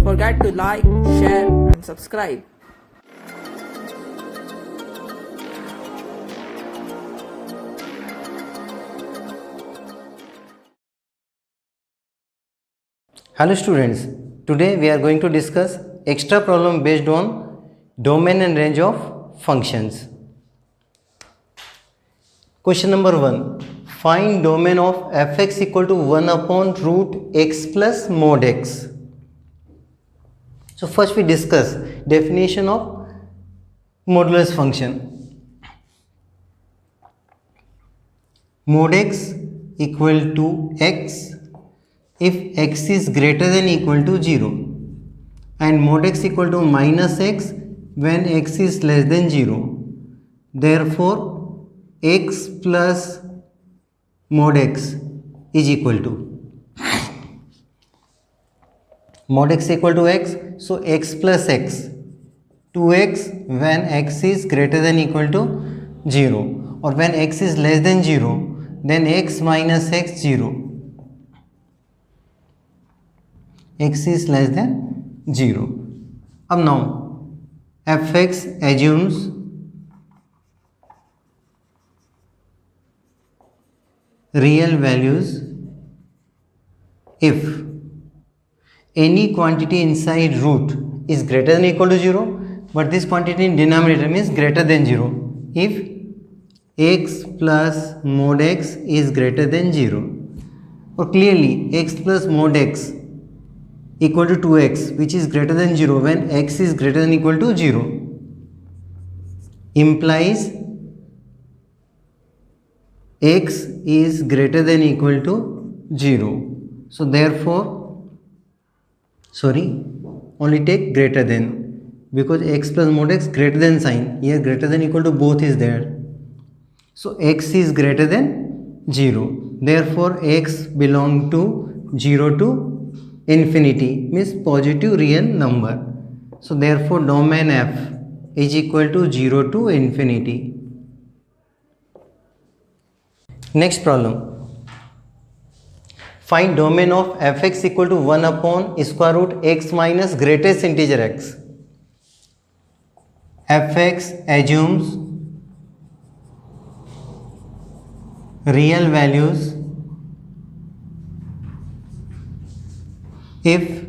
forget to like, share and subscribe. Hello students, today we are going to discuss extra problem based on domain and range of functions. Question number 1. Find domain of fx equal to 1 upon root x plus mod x. So first we discuss definition of modulus function. Mod x equal to x if x is greater than equal to 0 and mod x equal to minus x when x is less than 0. Therefore, x plus mod x is equal to mod x equal to x, so x plus x 2x when x is greater than equal to 0, or when x is less than 0 then x minus x 0. X is less than 0. अब now fx assumes real values if any quantity inside root is greater than equal to 0, but this quantity in denominator means greater than 0 if x plus mod x is greater than 0, or clearly x plus mod x equal to 2x which is greater than 0 when x is greater than equal to 0 implies x is greater than equal to 0. So therefore, only take greater than, because x plus mod x greater than sign, here greater than equal to both is there. So x is greater than 0. Therefore x belong to 0 to infinity, means positive real number. So therefore domain f is equal to 0 to infinity. Next problem. Find domain of fx equal to 1 upon square root x minus greatest integer x. Fx assumes real values if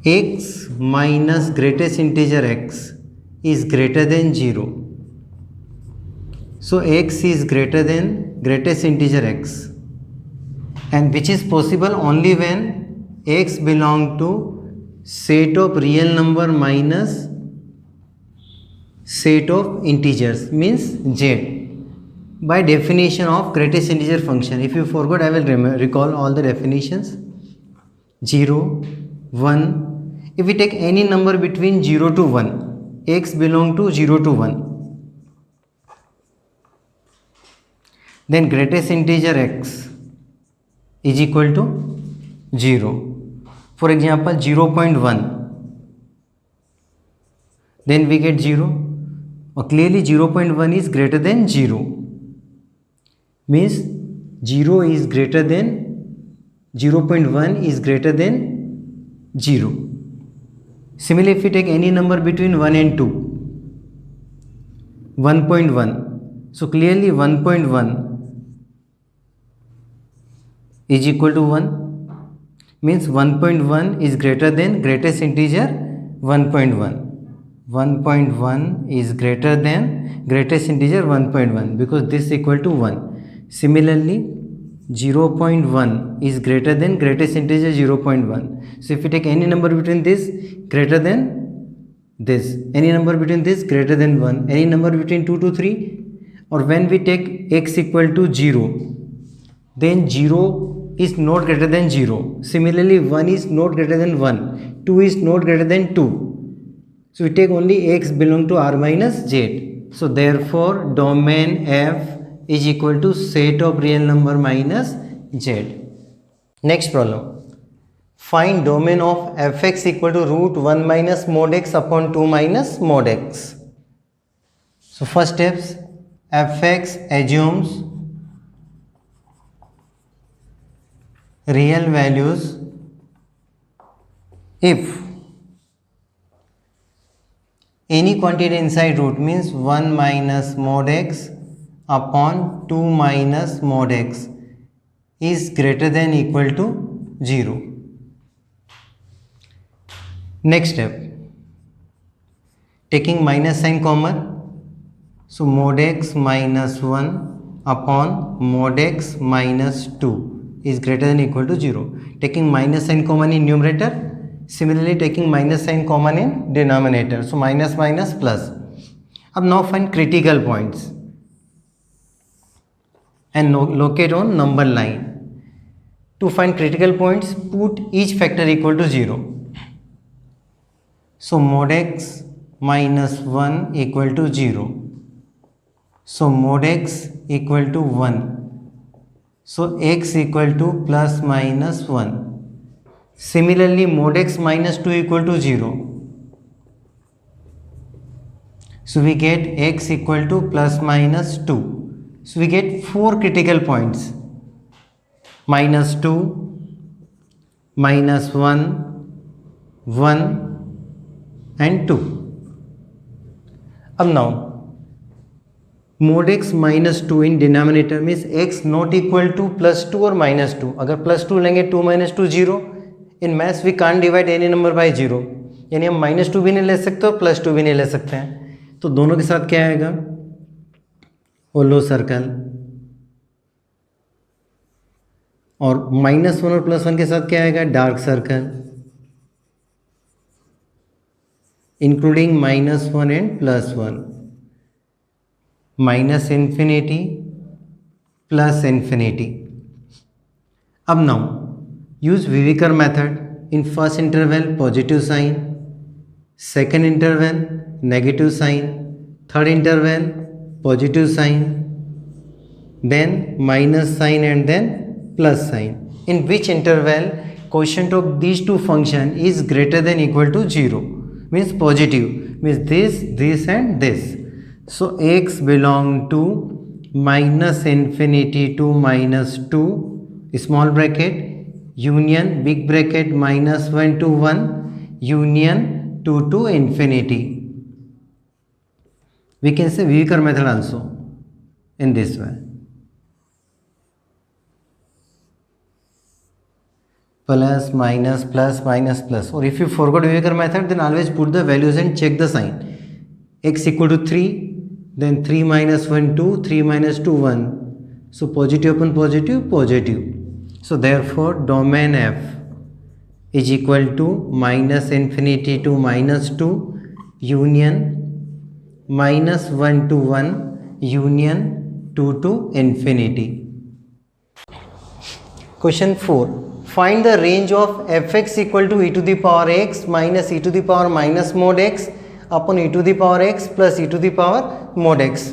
x minus greatest integer x is greater than 0. So x is greater than greatest integer x, and which is possible only when x belong to set of real number minus set of integers, means z, by definition of greatest integer function. If you forgot, I will recall all the definitions. 0, 1. If we take any number between 0 to 1, x belong to 0 to 1, then greatest integer x is equal to 0. For example, 0.1, then we get 0, or clearly 0.1 is greater than 0, means 0 is greater than 0.1 is greater than 0. Similarly, if we take any number between 1 and 2, 1.1, so clearly 1.1 is equal to 1, means 1.1 is greater than greatest integer 1.1. 1.1 is greater than greatest integer 1.1 because this is equal to 1. Similarly, 0.1 is greater than greatest integer 0.1. So if we take any number between this greater than this, any number between this greater than 1, any number between 2 to 3, or when we take x equal to 0, then 0 is not greater than 0. Similarly, 1 is not greater than 1, 2 is not greater than 2. So we take only x belong to r minus z. So therefore domain f is equal to set of real number minus z. Next problem. Find domain of fx equal to root 1 minus mod x upon 2 minus mod x. So first steps, fx assumes real values If any quantity inside root means 1 minus mod x upon 2 minus mod x is greater than equal to 0. Next step, taking minus sign common, so mod x minus 1 upon mod x minus 2 is greater than equal to 0. Taking minus sign common in numerator, similarly taking minus sign common in denominator, so minus minus plus. Now find critical points and locate on number line. To find critical points, put each factor equal to 0. So mod x minus 1 equal to 0. So mod x equal to 1. So x equal to plus minus 1. Similarly, mod x minus 2 equal to 0. So we get x equal to plus minus 2. So we get 4 critical points. Minus 2, minus 1, 1 and 2. Now, mod x minus 2 in denominator means x not equal to plus 2 or minus 2. अगर plus 2 लेंगे 2 minus 2 0. In maths we can't divide any number by 0. यानी हम minus 2 भी नहीं ले सकते और plus 2 भी नहीं ले सकते हैं. तो दोनों के साथ क्या आएगा? होलो सर्कल. और -1 और +1 के साथ क्या आएगा? Dark circle. Including -1 and +1. Minus infinity plus infinity. अब now use Viviker method. In first interval positive sign, second interval negative sign, third interval positive sign, then minus sign and then plus sign. In which interval quotient of these two function is greater than equal to 0 means positive, means this and this. So x belong to minus infinity to minus 2 small bracket union big bracket -1 to 1 union 2 to infinity. We can say Viviker method also in this way. Plus minus plus minus plus. Or if you forgot Viviker method, then always put the values and check the sign. X equal to 3, then 3 minus 1 2, 3 minus 2 1. So positive upon positive positive. So therefore domain F is equal to minus infinity to minus 2 union -1 to 1 union 2 to infinity. Question 4. Find the range of fx equal to e to the power x minus e to the power minus mod x upon e to the power x plus e to the power mod x.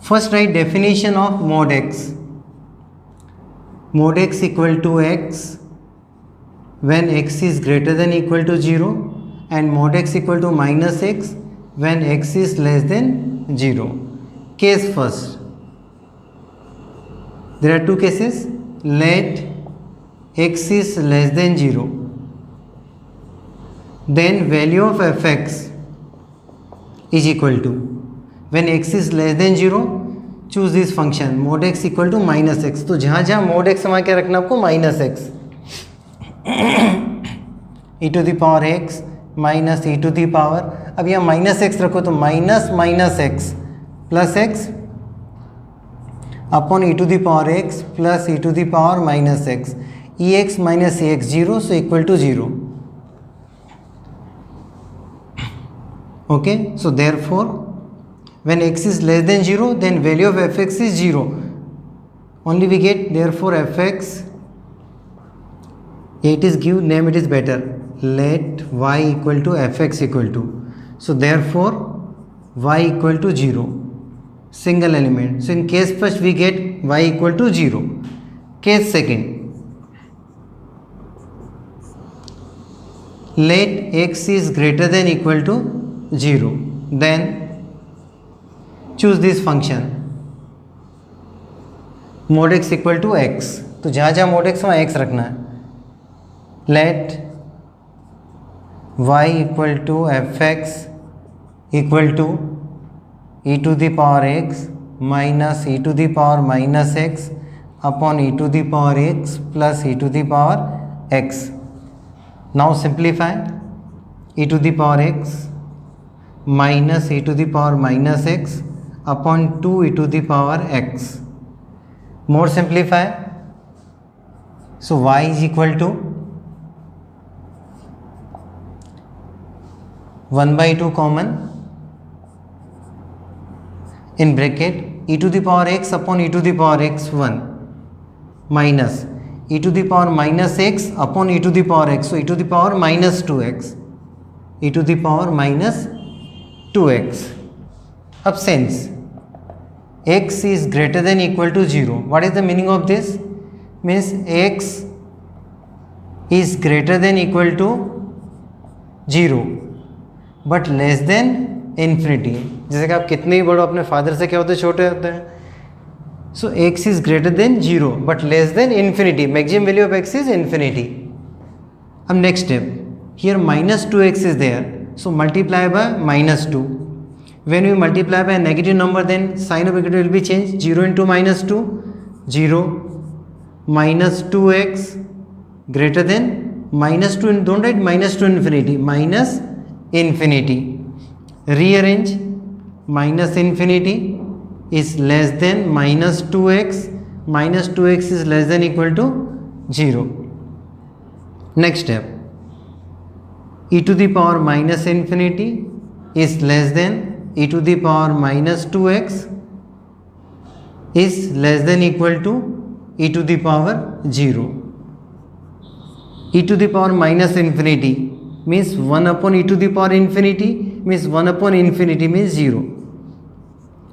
First write definition of mod x. Mod x equal to x when x is greater than equal to 0 and mod x equal to minus x when x is less than 0. Case first. There are two cases. Let x is less than 0. Then value of fx is equal to, when x is less than 0, choose this function mod x equal to minus x. तो जहाँ जहाँ mod x हमारा क्या रखना आपको minus x e to the power x minus e to the power, अब यहाँ minus x रखो तो minus minus x plus x upon e to the power x plus e to the power minus x. ex minus ax 0, so equal to 0. Okay, so therefore when x is less than 0, then value of fx is 0. Only we get therefore fx, it is give name, it is better. Let y equal to fx equal to. So therefore y equal to 0. Single element. So in case first we get y equal to 0. Case second. Let x is greater than equal to 0. Then choose this function mod x equal to x. तो जहाँ जहाँ mod x वहाँ x रखना है. Let y equal to fx equal to e to the power x minus e to the power minus x upon e to the power x plus e to the power x. Now simplify. E to the power x minus e to the power minus x upon 2 e to the power x. More simplify. So y is equal to 1 by 2 common in bracket e to the power x upon e to the power x1 minus e to the power minus x upon e to the power x. So e to the power minus 2x. E to the power minus 2x. अब since x is greater than equal to 0, what is the meaning of this? Means x is greater than equal to 0 but less than infinity. जैसे कि आप कितने ही बड़ो अपने father से क्या होते हैं, छोटे होते हैं. So x is greater than 0 but less than infinity. Maximum value of x is infinity. अब next step. Here minus 2x is there. So multiply by minus 2. When we multiply by a negative number, then sign of equation will be changed. 0 into minus 2, 0. Minus 2x greater than minus 2. Don't write minus 2 infinity. Minus infinity. Rearrange. Minus infinity is less than minus 2x. Minus 2x is less than equal to 0. Next step. E to the power minus infinity is less than e to the power minus 2x is less than equal to e to the power 0. E to the power minus infinity means 1 upon e to the power infinity means 1 upon infinity means 0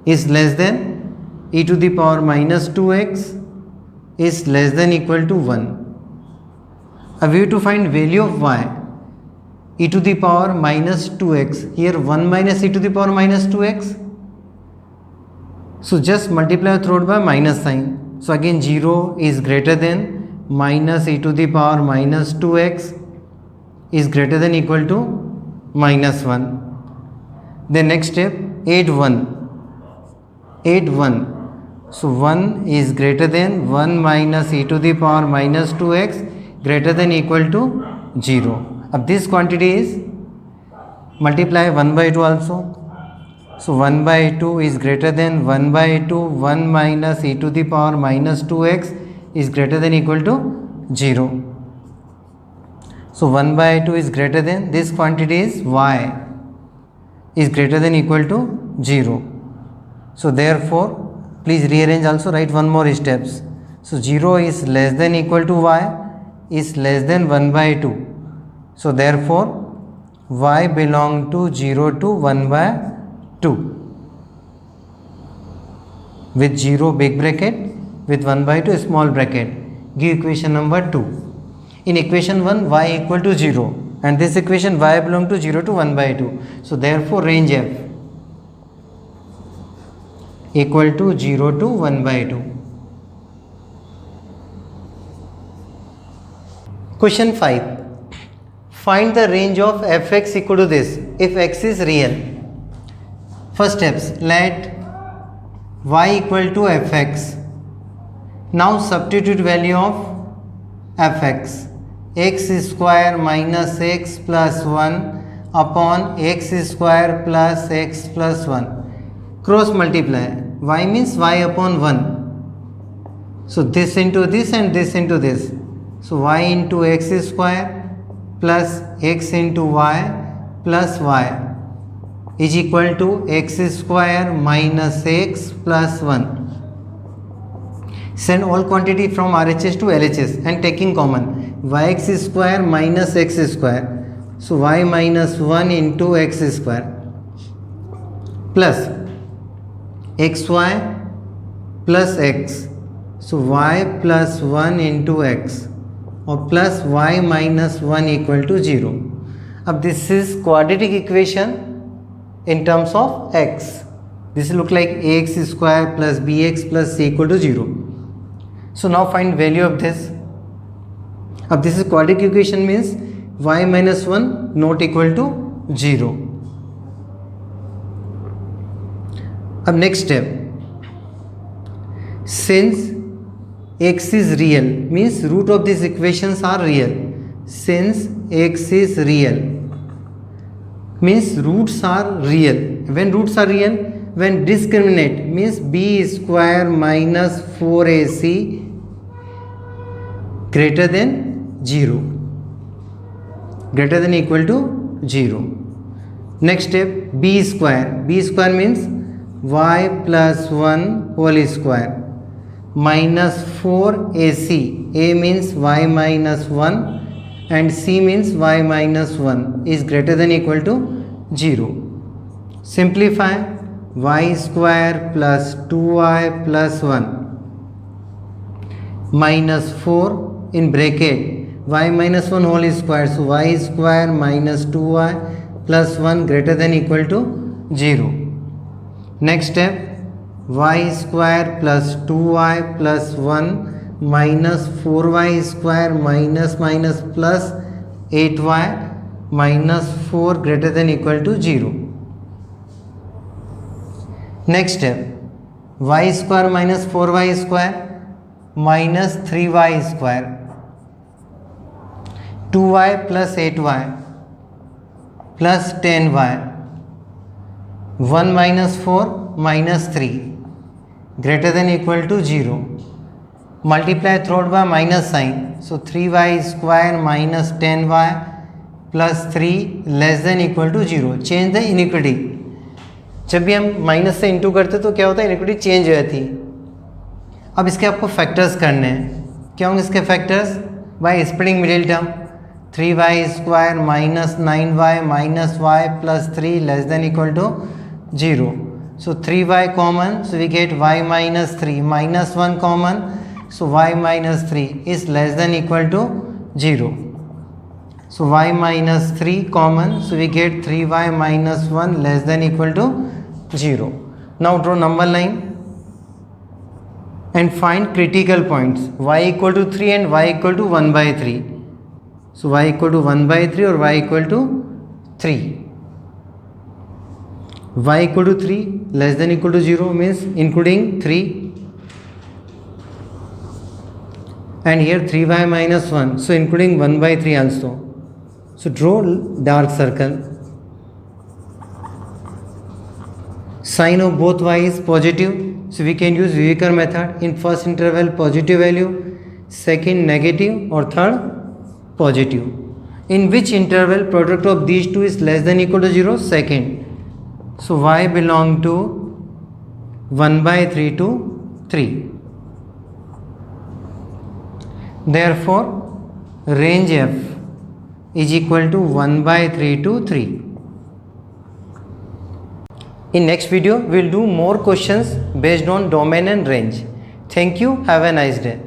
is less than e to the power minus 2x is less than equal to 1. A way to find value of y. E to the power minus 2x. Here 1 minus e to the power minus 2x. So just multiply through by minus sign. So again 0 is greater than minus e to the power minus 2x is greater than equal to minus 1. Then next step, add 1. Add 1. So 1 is greater than 1 minus e to the power minus 2x greater than equal to 0. अब this quantity is multiply 1 by 2 also. So 1 by 2 is greater than 1 by 2 1 minus e to the power minus 2x is greater than equal to 0. So 1 by 2 is greater than this quantity is y is greater than equal to 0. So therefore please rearrange also, write one more steps. So 0 is less than equal to y is less than 1 by 2. So therefore y belong to 0 to 1 by 2 with 0 big bracket with 1 by 2 small bracket. Give equation number 2. In equation 1 y equal to 0 and this equation y belong to 0 to 1 by 2. So therefore range f equal to 0 to 1 by 2. Question 5. Find the range of fx equal to this if x is real. First steps, let y equal to fx. Now substitute value of fx. X square minus x plus 1 upon x square plus x plus 1. Cross multiply. Y means y upon 1. So this into this and this into this. So y into x square plus x into y plus y is equal to x square minus x plus 1. Send all quantity from RHS to LHS and taking common yx square minus x square. So y minus 1 into x square plus xy plus x. So y plus 1 into x or plus y minus 1 equal to 0. Now this is quadratic equation in terms of x. This look like ax square plus bx plus c equal to 0. So now find value of this. अब this is quadratic equation means y minus 1 not equal to 0. अब next step, since x is real means root of these equations are real. Since x is real means roots are real. When roots are real, when discriminant means b square minus 4ac greater than 0, greater than equal to 0. Next step, b square means y plus 1 whole square minus 4ac, a means y minus 1 and c means y minus 1 is greater than equal to 0. Simplify, y square plus 2y plus 1 minus 4 in bracket y minus 1 whole square, so y square minus 2y plus 1 greater than equal to 0. Next step, y square plus 2y plus 1 minus 4y square minus plus 8y minus 4 greater than equal to 0. Next step, y square minus 4y square minus 3y square, 2y plus 8y plus 10y, 1 minus 4 minus 3 greater than equal to 0. Multiply through by minus sign, so 3y square minus 10y plus 3 less than equal to 0. Change the iniquity. जब भी हम minus से into करते तो क्या होता है, inequity change हो जाती है. अब इसके आपको फैक्टर्स करने हैं. क्या होंगे इसके factors? By splitting middle term, 3y square minus 9y minus y plus 3 less than equal to 0. So 3y common, so we get y minus 3, minus 1 common, so y minus 3 is less than equal to 0. So y minus 3 common, so we get 3y minus 1 less than equal to 0. Now draw number line and find critical points, y equal to 3 and y equal to 1 by 3. So y equal to 1 by 3 or y equal to 3. Y equal to 3 less than equal to 0 means including 3, and here 3y minus 1, so including 1 by 3 also. So draw dark circle. Sign of both y is positive, so we can use Viviker method. In first interval positive value, second negative or third positive. In which interval product of these two is less than equal to 0? Second. So y belong to 1 by 3 to 3. Therefore range f is equal to 1 by 3 to 3. In next video we will do more questions based on domain and range. Thank you. Have a nice day.